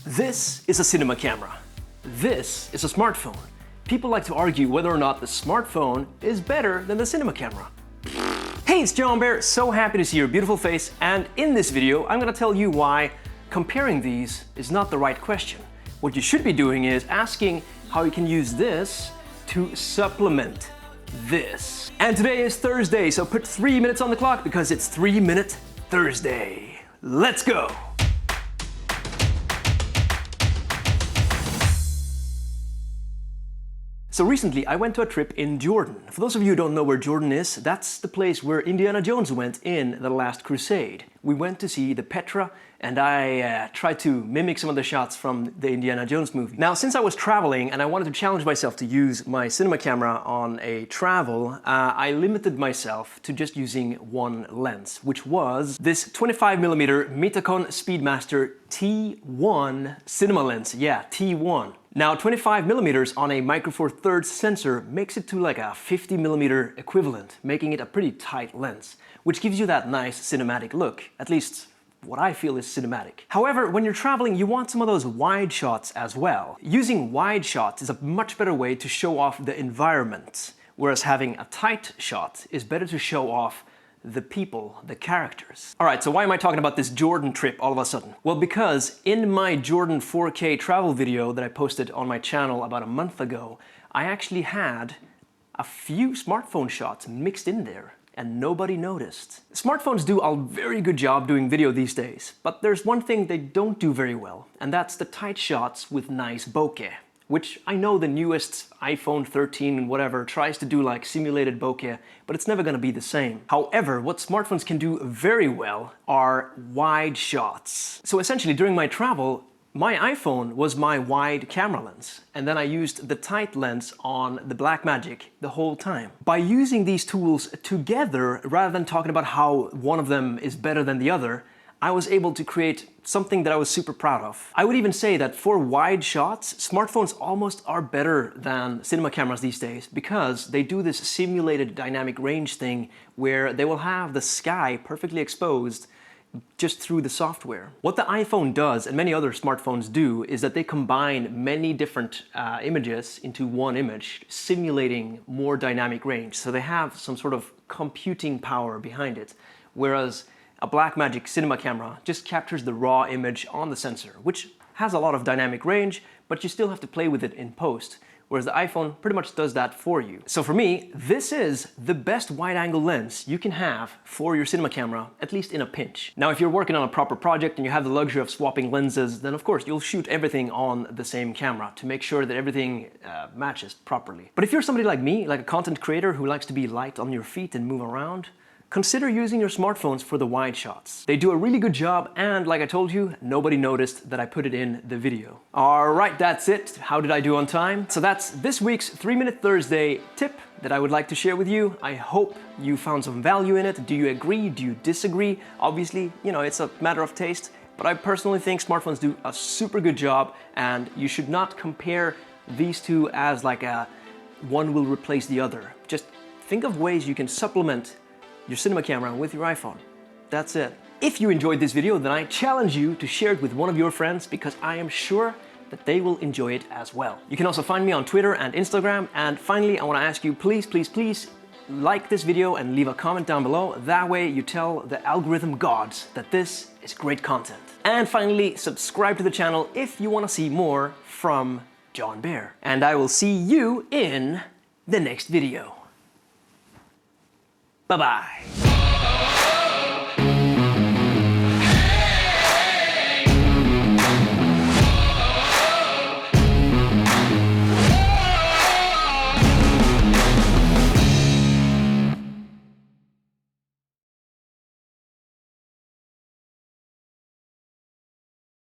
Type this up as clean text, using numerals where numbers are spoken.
This is a cinema camera. This is a smartphone. People like to argue whether or not the smartphone is better than the cinema camera. Hey, it's John Bear, so happy to see your beautiful face, and in this video I'm gonna tell you why comparing these is not the right question. What you should be doing is asking how you can use this to supplement this. And today is Thursday, so put 3 minutes on the clock because it's 3 Minute Thursday. Let's go! So recently I went to a trip in Jordan. For those of you who don't know where Jordan is, that's the place where Indiana Jones went in The Last Crusade. We went to see the Petra, and I tried to mimic some of the shots from the Indiana Jones movie. Now, since I was traveling and I wanted to challenge myself to use my cinema camera on a travel, I limited myself to just using one lens, which was this 25mm Metacon Speedmaster T1 cinema lens. Yeah, T1. Now, 25mm on a Micro Four Thirds sensor makes it to like a 50mm equivalent, making it a pretty tight lens, which gives you that nice cinematic look, at least what I feel is cinematic. However, when you're traveling, you want some of those wide shots as well. Using wide shots is a much better way to show off the environment, whereas having a tight shot is better to show off the people, the characters. Alright, so why am I talking about this Jordan trip all of a sudden? Well, because in my Jordan 4K travel video that I posted on my channel about a month ago, I actually had a few smartphone shots mixed in there, and nobody noticed. Smartphones do a very good job doing video these days, but there's one thing they don't do very well, and that's the tight shots with nice bokeh. Which I know the newest iPhone 13 and whatever tries to do like simulated bokeh, but it's never gonna be the same. However, what smartphones can do very well are wide shots. So essentially during my travel, my iPhone was my wide camera lens, and then I used the tight lens on the Blackmagic the whole time. By using these tools together, rather than talking about how one of them is better than the other, I was able to create something that I was super proud of. I would even say that for wide shots, smartphones almost are better than cinema cameras these days because they do this simulated dynamic range thing where they will have the sky perfectly exposed just through the software. What the iPhone does, and many other smartphones do, is that they combine many different images into one image, simulating more dynamic range. So they have some sort of computing power behind it, whereas a Blackmagic cinema camera just captures the raw image on the sensor, which has a lot of dynamic range, but you still have to play with it in post, whereas the iPhone pretty much does that for you. So for me, this is the best wide-angle lens you can have for your cinema camera, at least in a pinch. Now, if you're working on a proper project and you have the luxury of swapping lenses, then of course you'll shoot everything on the same camera to make sure that everything matches properly. But if you're somebody like me, like a content creator who likes to be light on your feet and move around, consider using your smartphones for the wide shots. They do a really good job, and like I told you, nobody noticed that I put it in the video. Alright, that's it. How did I do on time? So that's this week's 3 Minute Thursday tip that I would like to share with you. I hope you found some value in it. Do you agree? Do you disagree? Obviously, you know, it's a matter of taste, but I personally think smartphones do a super good job, and you should not compare these two as like one will replace the other. Just think of ways you can supplement your cinema camera with your iPhone. That's it. If you enjoyed this video, then I challenge you to share it with one of your friends because I am sure that they will enjoy it as well. You can also find me on Twitter and Instagram. And finally, I want to ask you, please, please, please like this video and leave a comment down below. That way you tell the algorithm gods that this is great content. And finally, subscribe to the channel if you want to see more from John Bear. And I will see you in the next video. Bye-bye.